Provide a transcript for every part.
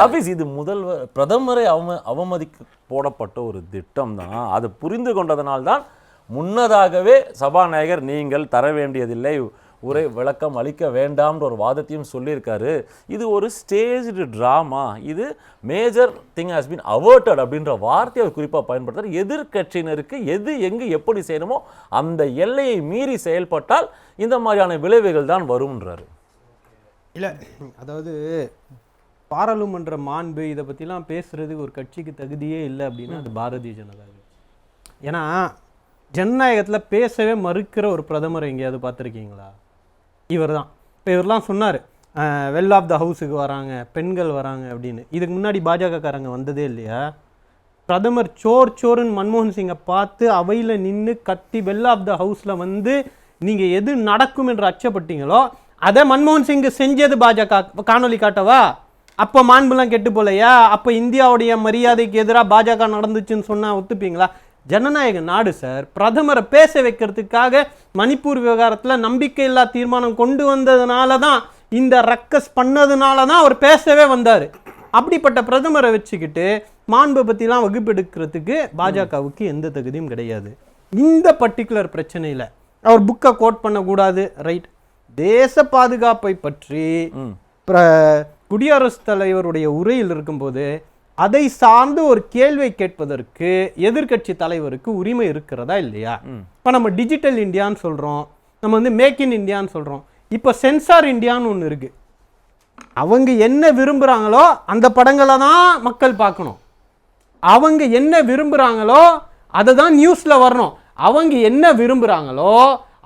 Office இது முதல்வர் பிரதமரை அவமதிக்க போடப்பட்ட ஒரு திட்டம் தான். அது புரிந்து கொண்டதனால்தான் முன்னதாகவே சபாநாயகர் நீங்கள் தர வேண்டியதில்லை, உரை விளக்கம் அளிக்க வேண்டாம்ன்ற ஒரு வாதத்தையும் சொல்லியிருக்காரு. இது ஒரு ஸ்டேஜ்டு ட்ராமா, இது மேஜர் திங் ஹாஸ் பீன் அவர்டட் அப்படின்ற வார்த்தையை அவர் குறிப்பாக பயன்படுத்துறார். எதிர்கட்சியினருக்கு எது எங்கு எப்படி செய்யணுமோ அந்த எல்லையை மீறி செயல்பட்டால் இந்த மாதிரியான விளைவுகள் தான் வரும்ன்றாரு. இல்லை, அதாவது பாராளுமன்ற மாண்பு இதை பற்றிலாம் பேசுறது ஒரு கட்சிக்கு தகுதியே இல்லை அப்படின்னா அது பாரதிய ஜனதா. ஏன்னா ஜனநாயகத்தில் பேசவே மறுக்கிற ஒரு பிரதமர் எங்கேயாவது பார்த்துருக்கீங்களா? இவர் தான். இப்போ இவரெலாம் சொன்னார் வெல் ஆஃப் த ஹவுஸுக்கு வராங்க, பெண்கள் வராங்க அப்படின்னு. இதுக்கு முன்னாடி பாஜகக்காரங்க வந்ததே இல்லையா? பிரதமர் சோறுன்னு மன்மோகன் சிங்கை பார்த்து அவையில் நின்று கத்தி வெல் ஆஃப் த ஹவுஸில் வந்து நீங்கள் எது நடக்கும் என்று அச்சப்பட்டீங்களோ அதை மன்மோகன் சிங் செஞ்சது பாஜக. காணொலி காட்டவா? அப்போ மாண்புலாம் கெட்டு போலையா? அப்போ இந்தியாவுடைய மரியாதைக்கு எதிராக பாஜக நடந்துச்சுன்னு சொன்னால் ஒத்துப்பீங்களா? ஜனநாயக நாடு சார். பிரதமரை பேச வைக்கிறதுக்காக மணிப்பூர் விவகாரத்தில் நம்பிக்கையில்லா தீர்மானம் கொண்டு வந்ததுனால தான், இந்த ரக்கஸ் பண்ணதுனால தான் அவர் பேசவே வந்தார். அப்படிப்பட்ட பிரதமரை வச்சுக்கிட்டு மாண்பை பற்றிலாம் வகுப்பெடுக்கிறதுக்கு பாஜகவுக்கு எந்த தகுதியும் கிடையாது. இந்த பர்டிகுலர் பிரச்சனையில் அவர் புக்கை கோட் பண்ணக்கூடாது, ரைட். தேச பாதுகாப்பை பற்றி குடியரசுத் தலைவருடைய உரையில் இருக்கும்போது அதை சார்ந்து ஒரு கேள்வி கேட்பதற்கு எதிர்கட்சி தலைவருக்கு உரிமை இருக்கிறதா இல்லையா? இப்போ நம்ம டிஜிட்டல் இந்தியான்னு சொல்கிறோம், நம்ம வந்து மேக் இன் இந்தியான்னு சொல்கிறோம், இப்போ சென்சார் இந்தியான்னு ஒன்று இருக்குது. அவங்க என்ன விரும்புகிறாங்களோ அந்த படங்களை தான் மக்கள் பார்க்கணும். அவங்க என்ன விரும்புகிறாங்களோ அதை தான் நியூஸில் வரணும். அவங்க என்ன விரும்புகிறாங்களோ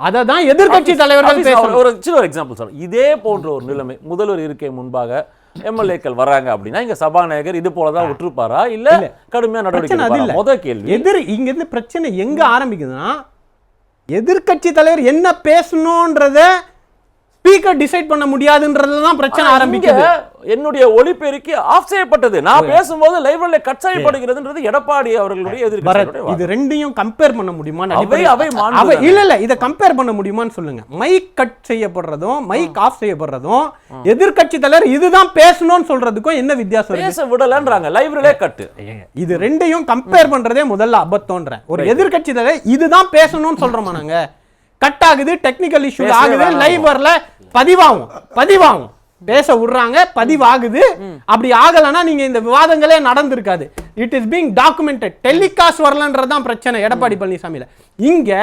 அதை தான் எதிர்கட்சி தலைவர்கள் பேசுறாங்க. ஒரு சின்ன ஒரு எக்ஸாம்பிள் சொல்றேன். இதே போன்ற ஒரு நிலைமை முதல்வர் இருக்கை முன்பாக எம்எல்ஏக்கள் வராங்க அப்படின்னா இங்க சபாநாயகர் இது போலதான் விட்டுருப்பாரா இல்ல கடுமையா நடவடிக்கை? முதல் கேள்வி இங்க இருந்து பிரச்சனை எங்க ஆரம்பிக்குதுன்னா, எதிர்கட்சி தலைவர் என்ன பேசணும்ன்றத ஸ்பீக்கர் டிசைட் பண்ண முடியாதுன்றதுதான் பிரச்சனை ஆரம்பிக்குது. என்னுடைய ஒலிபெருக்கி ஆஃப் செய்யப்பட்டது, நான் பேசும்போது லைவ்ல கட் செய்யப்படுகிறதுன்றது எடப்பாடி அவர்களுடைய எதிர்க்கட்சி. இது ரெண்டையும் கம்பேர் பண்ண முடியுமா? இல்ல இத கம்பேர் பண்ண முடியுமான்னு சொல்லுங்க. மைக் கட் செய்யப்படுறதும் மைக் ஆஃப் செய்யப்படுறதும் எதிர்க்கட்சி தலைவர் இதுதான் பேசணும்னு சொல்றதுக்கும் என்ன வித்தியாசம்? பேச விடலன்றாங்க, லைவ்ல கட். இது ரெண்டையும் கம்பேர் பண்றதே முதல்ல அபத்தம்ன்ற. ஒரு எதிர்கட்சி தலைவர் இதுதான் பேசணும்னு சொல்றோமா? நாங்க கட் ஆகுது, டெக்னிக்கல் இஷ்யூ ஆகுது, லைவ் வரல, பதிவாகும் பேச விடுறாங்க, பதிவாகுது. அப்படி ஆகலன்னா நீங்க இந்த விவாதங்களே நடந்திருக்காது. It is being documented. Telecast வரலன்றதுதான் பிரச்சனை எடப்பாடி பழனிசாமியில. இங்க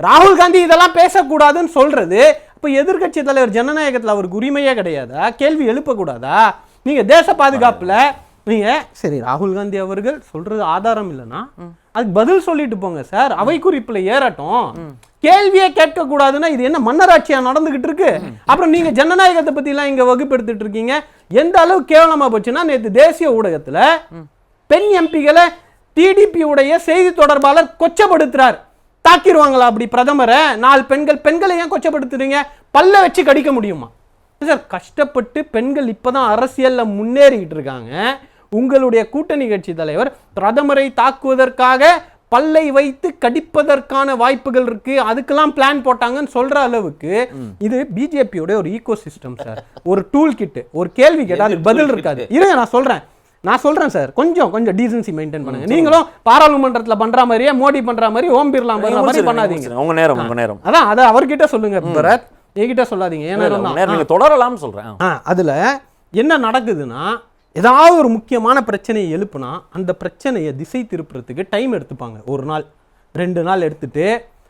ராகுல் காந்தி இதெல்லாம் பேசக்கூடாதுன்னு சொல்றது, இப்ப எதிர்கட்சி தலைவர் ஜனநாயகத்துல அவருக்கு உரிமையே கிடையாதா? கேள்வி எழுப்பக்கூடாதா? நீங்க தேச பாதுகாப்புல நீங்க சரி ராகுல் காந்தி அவர்கள் சொல்றது ஆதாரம் இல்லைன்னா அதுக்கு பதில் சொல்லிட்டு போங்க சார். அவை குறிப்புல ஏறட்டும். கேள்வியே கேட்க கூடாதுன்னா இது என்ன மன்னராட்சியா நடந்துகிட்டு இருக்கு? அப்புறம் நீங்க ஜனநாயகத்தை பத்தி எல்லாம் இங்க வகுப்பு எடுத்துட்டு இருக்கீங்க. எந்த அளவு கேவலமா போச்சுன்னா, நேற்று தேசிய ஊடகத்துல பெண் எம்பிகளை டிடிபி உடைய செய்தி தொடர்பாளர் கொச்சப்படுத்துறார். தாக்கிடுவாங்களா அப்படி பிரதமரை? 4 பெண்களை ஏன் கொச்சப்படுத்துறீங்க? பல்ல வச்சு கடிக்க முடியுமா சார்? கஷ்டப்பட்டு பெண்கள் இப்பதான் அரசியல்ல முன்னேறிக்கிட்டு இருக்காங்க. உங்களுடைய கூட்டணி கட்சி தலைவர் பிரதமரை தாக்குவதற்காக பல்லை வைத்து கடிப்பதற்கான வாய்ப்புகள் இருக்கு, அதுக்கெல்லாம் பிளான் போட்டாங்கன்னு சொல்ற அளவுக்கு இது பிஜேபியோட ஒரு ஈகோ சிஸ்டம் சார். ஒரு டூல் கிட். ஒரு கேள்வி கேட்டா அதுக்கு பதில் இருக்காது. இருங்க நான் சொல்றேன் சார், கொஞ்சம் டீசன்சி மெயின்டைன் பண்ணுங்க. நீங்களும் பாராளுமன்றத்துல பண்ற மாதிரியே மோடி பண்ற மாதிரி ஓம் பிர்லா பண்ற மாதிரி பண்ணாதீங்க. உங்க நேரம் அதான் அதை அவர்கிட்ட சொல்லுங்க பரத், என்கிட்ட சொல்லாதீங்க. ஏன்னா தொடரலாம் சொல்றேன். அதுல என்ன நடக்குதுன்னா, ஏதாவது ஒரு முக்கியமான பிரச்சனையை எழுப்புனா அந்த பிரச்சனையை திசை திருப்புறதுக்கு டைம் எடுத்துப்பாங்க. 1 நாள் 2 நாள் எடுத்துட்டு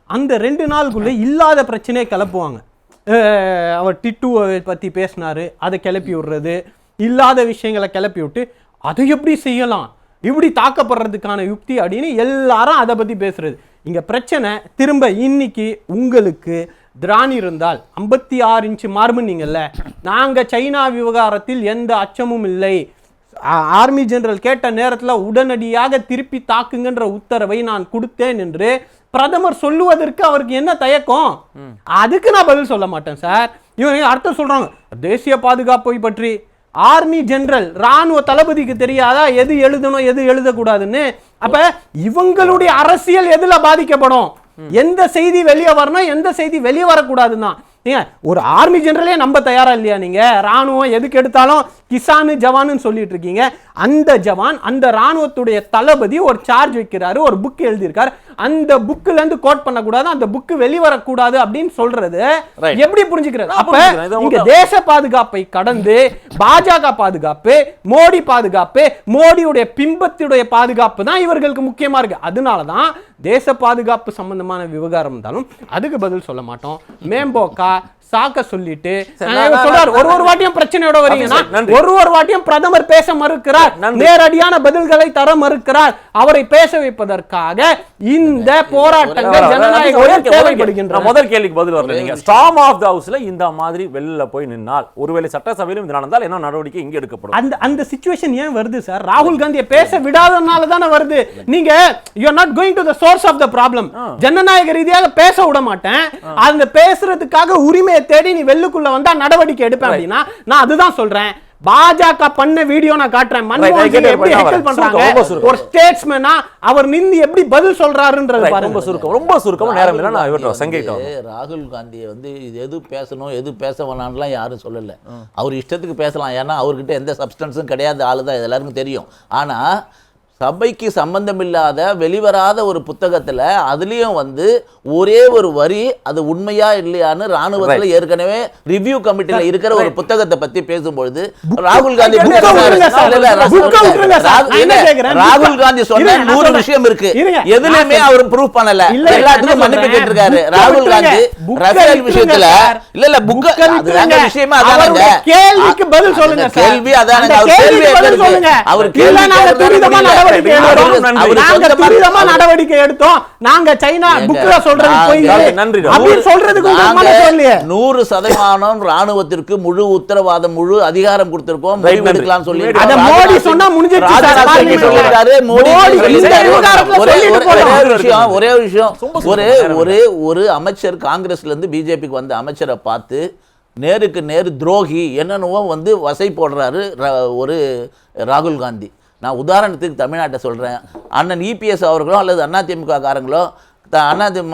அந்த 2 நாளுக்குள்ளே இல்லாத பிரச்சனையை கிளப்புவாங்க. அவர் டிட்டுவை பற்றி பேசினாரு, அதை கிளப்பி விடுறது, இல்லாத விஷயங்களை கிளப்பி விட்டு அதை எப்படி செய்யலாம், இப்படி தாக்கப்படுறதுக்கான யுக்தி அப்படின்னு எல்லாரும் அதை பற்றி பேசுறது. இங்கே பிரச்சனை திரும்ப இன்னைக்கு உங்களுக்கு திராணி இருந்தால் 56 இன்ச்சு மார்புன்னீங்கல்ல, நாங்கள் சைனா விவகாரத்தில் எந்த அச்சமும் இல்லை, ஆர்மி ஜெனரல் கேட்ட நேரத்தில் உடனடியாக திருப்பி தாக்குங்கன்ற உத்தரவை நான் கொடுத்தேன் என்று பிரதமர் சொல்லுவதற்கு அவருக்கு என்ன தயக்கம்? அதுக்கு நான் பதில் சொல்ல மாட்டேன் சார். இவங்க அர்த்தம் சொல்றாங்க தேசிய பாதுகாப்பை பற்றி. ஆர்மி ஜெனரல் ராணுவ தளபதிக்கு தெரியாதா எது எழுதணும் எது எழுதக்கூடாதுன்னு? அப்ப இவங்களுடைய அரசியல் எதுல பாதிக்கப்படும்? எந்த செய்தி வெளியே வரணும் எந்த செய்தி வெளியே வரக்கூடாதுன்னா நீங்க ஒரு ஆர்மி ஜெனரலே நம்ப தயாரா இல்லையா நீங்க? ராணுவம் எதுக்கு எடுத்தாலும் கிசானு ஜவான்னு சொல்லிட்டு இருக்கீங்க. அந்த ஜவான், அந்த ராணுவத்துடைய தளபதி ஒரு சார்ஜ் வைக்கிறாரு, ஒரு புக் எழுதியிருக்காரு. அந்த புக்ல இருந்து கோட் பண்ணக்கூடாது, அந்த புக் வெளிவரக்கூடாது அப்படின்னு சொல்றது எப்படி புரிஞ்சுக்கிறது? அப்ப இங்க தேச பாதுகாப்பை கடந்து பாஜக பாதுகாப்பு, மோடி பாதுகாப்பு, மோடியுடைய பிம்பத்துடைய பாதுகாப்பு தான் இவர்களுக்கு முக்கியமா இருக்கு. அதனாலதான் தேச பாதுகாப்பு சம்பந்தமான விவகாரம் இருந்தாலும் அதுக்கு பதில் சொல்ல மாட்டோம். மேம்போக்கா சாக்க சொல்லிட்டு சொல்றாரு. ஒரு வாட்டியும் பிரச்சனையோட வரீங்கன்னா ஒரு வாட்டியும் பிரதமர் பேச மறுக்கிறார், நேரடியான பதில்களை தர மறுக்கிறார். அவரை பேச வைப்பதற்காக இந்த போராட்டங்கள் ஜனநாயக தேவைப்படுகின்றன. முதல் கேள்விக்கு பதில் வரல. நீங்க ஸ்டார்ம் ஆஃப் தி ஹவுஸ்ல இந்த மாதிரி வெளியில போய் நின்னால், ஒருவேளை சட்டசபையிலும் இது நடந்தால் என்ன நடவடிக்கை இங்க எடுக்கப்படும்? அந்த சிச்சுவேஷன் ஏன் வருது சார்? ராகுல் காந்தியை பேச விடாதனால தானே வருது. நீங்க you are not going to the source of the problem. ஜனநாயக ரீதியாக பேச விட மாட்டேன், அந்த பேசுறதுக்காக உரிமை தேடி நீ வெள்ளுக்குள்ள வந்தா நடவடிக்கை எடுப்பேன் அப்படின்னா நான் அதுதான் சொல்றேன். பாஜக பண்ண வீடியோ நான் காட்டுறேன். மன்மோகன் சிங் எப்படி ஹேக்கல் பண்றாங்க, ஒரு ஸ்டேட்ஸ்மேனா அவர் நின்னு எப்படி பதில் சொல்றாருன்றது பாருங்க. ரொம்ப சுருக்கமா நேரம் இல்ல. நான் இவர சங்கிட்டோம். ராகுல் காந்தியை வந்து எது பேசணும் எது பேச வேணாம்லாம் யாரும் சொல்லல. அவர் இஷ்டத்துக்கு பேசலாம், ஏன்னா அவர்கிட்ட எந்த சப்ஸ்டன்ஸும் கிடையாது, ஆளுதான் எல்லாருக்கும் தெரியும். ஆனா சபைக்கு சம்பந்தமில்லாத வெளிவராத ஒரு புத்தகத்துல அதுலயும் வந்து ஒரே ஒரு வரி அது உண்மையா இல்லையான்னு ராணுவத்துல ஏற்கனவே ரிவ்யூ கமிட்டில இருக்கிற ஒரு புத்தகத்தை பத்தி பேசும்பொழுது ராகுல் காந்தி ராகுல் காந்தி சொன்ன 100 விஷயம் இருக்கு, எதுலயுமே அவர் ப்ரூவ் பண்ணல, எல்லாத்துக்கும் மன்னிப்பு கேட்டிருக்காரு. ராகுல் காந்தி ரஃபேல் விஷயத்துல இல்ல புக் விஷயமா அதானங்க, கேள்விக்கு பதில் சொல்லுங்க. கேள்வி அதானங்க, அவர் கேள்வி கேட்கறது, அவர் கேள்வி நடவடிக்கை எடுத்தோம். நாங்க சைனா புக்ல சொல்றது போய் அப்படி சொல்றதுக்கு 100% ராணுவத்திற்கு முழு உத்தரவாதம், முழு அதிகாரம் கொடுத்திருக்கோம், முடிவு எடுக்கலாம் சொல்லி அத மோடி சொன்னா முடிஞ்சிருச்சு சார். ஒரே விஷயம், ஒரு அமைச்சர் காங்கிரஸ்ல இருந்து பிஜேபிக்கு வந்த அமைச்சரை பார்த்து நேருக்கு நேரு துரோகி என்னென்னவோ வந்து வசை போடுறாரு ஒரு ராகுல் காந்தி. நான் உதாரணத்துக்கு தமிழ்நாட்டை சொல்கிறேன். அண்ணன் இபிஎஸ் அவர்களோ அல்லது அதிமுக காரங்களோ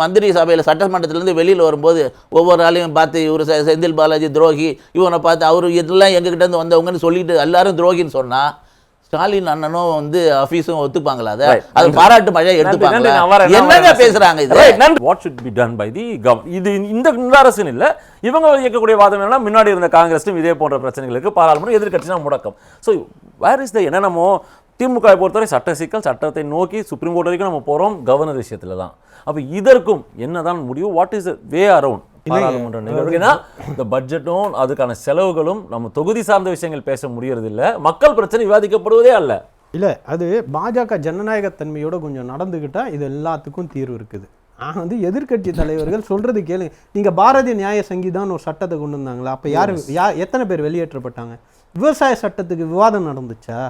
மந்திரி சபையில் சட்டமன்றத்திலேருந்து வெளியில் வரும்போது ஒவ்வொரு ஆளையும் பார்த்து இவர் செந்தில் பாலாஜி துரோகி, இவனை பார்த்து அவர் இதெல்லாம் எங்ககிட்ட வந்தவங்கன்னு சொல்லிட்டு எல்லாரும் துரோகின்னு சொன்னால் ஸ்டாலின் அண்ணனும் வந்து ஆபீஸும் ஒத்துப்பாங்களா? அது பாராட்டு மழையா எடுத்துப்பாங்களா? என்னங்க பேசுறாங்க இது? What should be done by the government? இது இந்த அரசு இல்ல, இவங்க இயக்கக்கூடிய வாதம் என்னன்னா முன்னாடி இருந்த காங்கிரஸும் இதே போன்ற பிரச்சனைகளுக்கு பாராளுமன்ற எதிர்க்கட்சினா முடக்கம். ஸோ வேர் இஸ் த என்னமோ திமுக பொறுத்தவரை சட்ட சிக்கல், சட்டத்தை நோக்கி சுப்ரீம் கோர்ட் வரைக்கும் நம்ம போறோம் கவர்னர் விஷயத்துல தான். அப்ப இதற்கும் என்னதான் முடிவு? வாட் இஸ் வே அரவுண்ட் பாராளுமன்ற நிகழ்வுனா இந்த பட்ஜெட்டும் அதுக்கான செலவுகளும் நம்ம தொகுதி சார்ந்த விஷயங்கள் பேச முடியறது இல்ல, மக்கள் பிரச்சனை விவாதிக்கப்படுவதே அல்ல. இல்ல அது பாஜக ஜனநாயகத்தன்மையோட கொஞ்சம் நடந்துகிட்டா இது எல்லாத்துக்கும் தீர்வு இருக்குது. வந்து எதிர்கட்சி தலைவர்கள் சொல்றது கேளுங்க. நீங்க பாரதிய நியாய சங்கீதான் ஒரு சட்டத்தை கொண்டு வந்தாங்களா? அப்ப யாரு எத்தனை பேர் வெளியேற்றப்பட்டாங்க? விவசாய சட்டத்துக்கு விவாதம் நடந்துச்சா?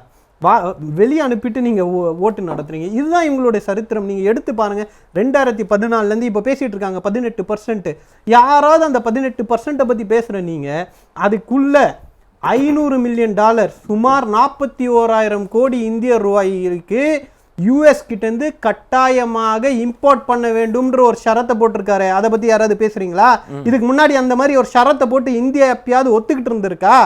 வெளியே அனுப்பிட்டு நீங்க ஓட்டு நடத்துறீங்க. இதுதான் இவங்களுடைய சரித்திரம். நீங்க எடுத்து பாருங்க. 2014 இப்போ பேசிட்டு இருக்காங்க 18%. யாராவது அந்த 18% பத்தி பேசுற நீங்க அதுக்குள்ள $500 மில்லியன் சுமார் 41,000 கோடி இந்திய ரூபாய்க்கு யூஎஸ் கிட்ட இருந்து கட்டாயமாக இம்போர்ட் பண்ண வேண்டும்ன்ற ஒரு ஷரத்தை போட்டிருக்காரு. அதை பத்தி யாராவது பேசுறீங்களா? இதுக்கு முன்னாடி அந்த மாதிரி ஒரு ஷரத்தை போட்டு இந்தியா எப்பயாவது ஒத்துக்கிட்டு இருந்திருக்கா?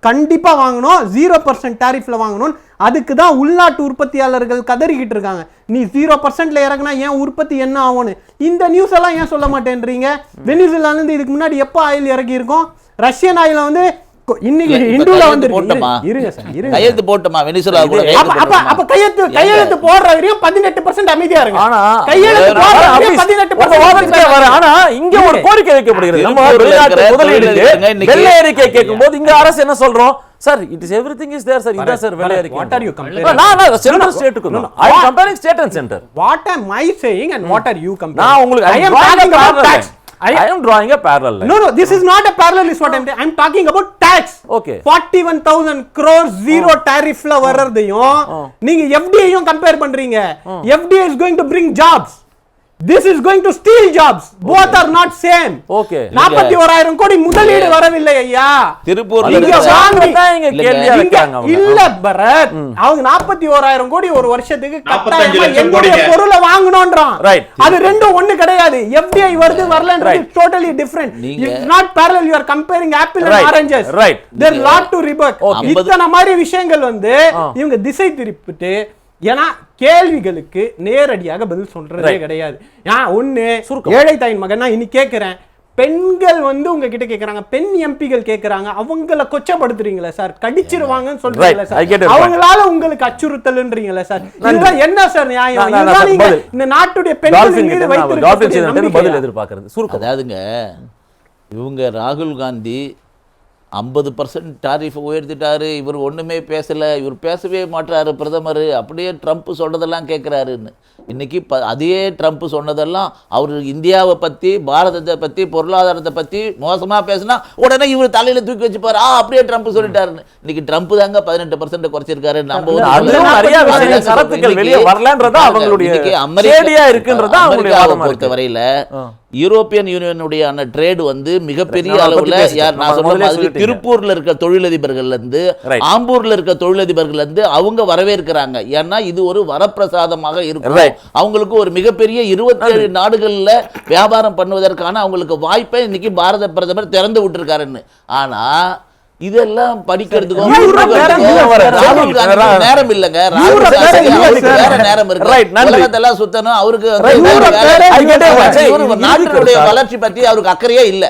கண்டிப்பா வாங்கணும், 0% டாரிஃப்ல வாங்கணும். அதுக்கு தான் உள்நாட்டு உற்பத்தியாளர்கள் கதறிக்கிட்டு இருக்காங்க. நீ 0%ல இறங்கினா ஏன் உற்பத்தி என்ன ஆகும்னு இந்த நியூஸ் எல்லாம் ஏன் சொல்ல மாட்டேன்றீங்க? வெனிசுலால இருந்து இதுக்கு முன்னாடி எப்போ ஆயில் இறக்கி இருக்கும்? ரஷ்யன் ஆயில வந்து இன்னைக்கு இந்துல வந்து இருங்க சார், இருங்க கையெழுத்து போட்டுமா வெனிசுலா கூட. அப்ப கையெழுத்து போடுற வரையும் 18% அமைதியா இருங்க. ஆனா கையெழுத்து போடுற வரையும் 18% வர. ஆனா இங்க ஒரு கோரிக்கை வைக்கப்படுகிறது. நம்ம வெளிநாட்டு முதலீடுக்கு வெள்ளை அறிக்கை கேட்கும்போது இங்க அரசு என்ன சொல்றோம்? Sir it is everything is there sir. இதான் சார் வெள்ளை அறிக்கை. What are you comparing? நான் சென்ட்ரல் ஸ்டேட்டுக்கு I am comparing state and centre. What am I saying and what are you comparing? நான் உங்களுக்கு I am talking about tax. I am drawing a parallel line. No, this is not a parallel is what I am talking about tax. Okay. 41,000 crores zero tariff la வரதையும் நீங்க FDI யும் compare பண்றீங்க. FDI is going to bring jobs. This is going to steal jobs. Both are not same. Okay. 41,000 கோடி முதலீடு வரவில்லை ஐயா. திருப்பூர்ல இங்க இருக்கிற- வாங்கி இங்க கேள்வியா வைக்கிறாங்க அவங்க. இல்ல பரத், அவங்க 41,000 கோடி ஒரு வருஷத்துக்கு 45 கட்டாயமா லட்சம் என்னுடைய கோடிங்க. பொருளை வாங்கணும்ன்றான். Right. அது ரெண்டும் ஒண்ணு கிடையாது. FDI வருது வரலன்றது Right. totally different. நீங்க- It's not parallel. You are comparing apple and Right. oranges. Right. There are lot to rebut. Okay. இத்தனை மாதிரி விஷயங்கள் வந்து இவங்க திசை திருப்பிட்டு, ஏன்னா கேள்விகளுக்கு நேரடியாக பதில் சொல்றதே Right. கிடையாது. ஒண்ணு ஏழை தாயின் மகன் நான் இன்னைக்கு கேட்கிறேன், பெண்கள் வந்து உங்ககிட்ட கேக்குறாங்க, பெண் எம்பிகள் கேக்குறாங்க, அவங்கள கொச்சப்படுத்துறீங்களா சார், கடிச்சிருவாங்கன்னு சொல்றீங்களா Right. I get sir, it. அவங்களால உங்களுக்கு அச்சுறுத்தல்ன்றீங்களா சார், இதெல்லாம் என்ன சார் நியாயம்? நான் இதுதான் நீங்க பதில். இந்த நாட்டுடைய டால்பின் பெண்கள் மீது கிட்ட நான் டால்பின் வைத்திருக்கக்கூடிய சீதன்ட்ட பதில் நம்பிக்கையா? எதிர்பார்க்கறது சுருக்கம். அதாவதுங்க இவங்க ராகுல் காந்தி 50% டாரிஃபை உயர்த்திட்டாரு, இவர் ஒண்ணுமே பேசல, இவர் பேசவே மாட்டாரு பிரதமர், அப்படியே ட்ரம்ப் சொல்றதெல்லாம் கேட்கிறாருன்னு. இன்னைக்கு அதே ட்ரம்ப் சொன்னதெல்லாம் அவர் இந்தியாவை பத்தி, பாரதத்தை பத்தி, பொருளாதாரத்தை பத்தி மோசமா பேசினா உடனே இவர் தலையில தூக்கி வச்சுப்பாரு, அப்படியே ட்ரம்ப் சொல்லிட்டாருன்னு. இன்னைக்கு ட்ரம்ப் தாங்க 18% குறைச்சிருக்காரு. நம்ம ஒரு அதுவும் நிறைய விஷயங்கள் சரத்துக்கள் வெளியே வரலன்றதா அவங்களுடைய சேடியா இருக்குன்றதா அவங்களுடைய வாதமா பொறுத்த இருக்கு. வரையில யூரோப்பியன் யூனியனுடைய ட்ரேட் வந்து மிகப்பெரிய நம்ம அளவுல பத்தி பேசிட்டோம். நான் நம்ம சொன்ன முதல்ல மாதிரி சொல்லிட்டீங்க. திருப்பூர்ல இருக்க தொழிலதிபர்கள்ல இருந்து, Right. ஆம்பூர்ல இருக்க தொழிலதிபர்கள்ல இருந்து அவங்க வரவேற்கிறாங்க. ஏன்னா இது ஒரு வரப்பிரசாதமாக இருக்கும். Right. அவங்களுக்கு ஒரு மிகப்பெரிய 27 நாடுகள்ல வியாபாரம் பண்ணுவதற்கான அவங்களுக்கு வாய்ப்பை இன்னைக்கு பாரத பிரதமர் திறந்து விட்டுருக்காருன்னு. ஆனா இதெல்லாம் படிக்கிறதுக்கும் ராகுல் காந்திக்கு நேரம் இல்லைங்க. ராகுல் காந்திக்கு அவருக்கு வேற நேரம் இருக்கு. Right, நன்றி. உலகத்தெல்லாம் சுத்தணும், அவருக்கு Right, வந்து I get it. இவரு நாட்டினுடைய வளர்ச்சி பத்தி அவருக்கு அக்கறையே இல்லை.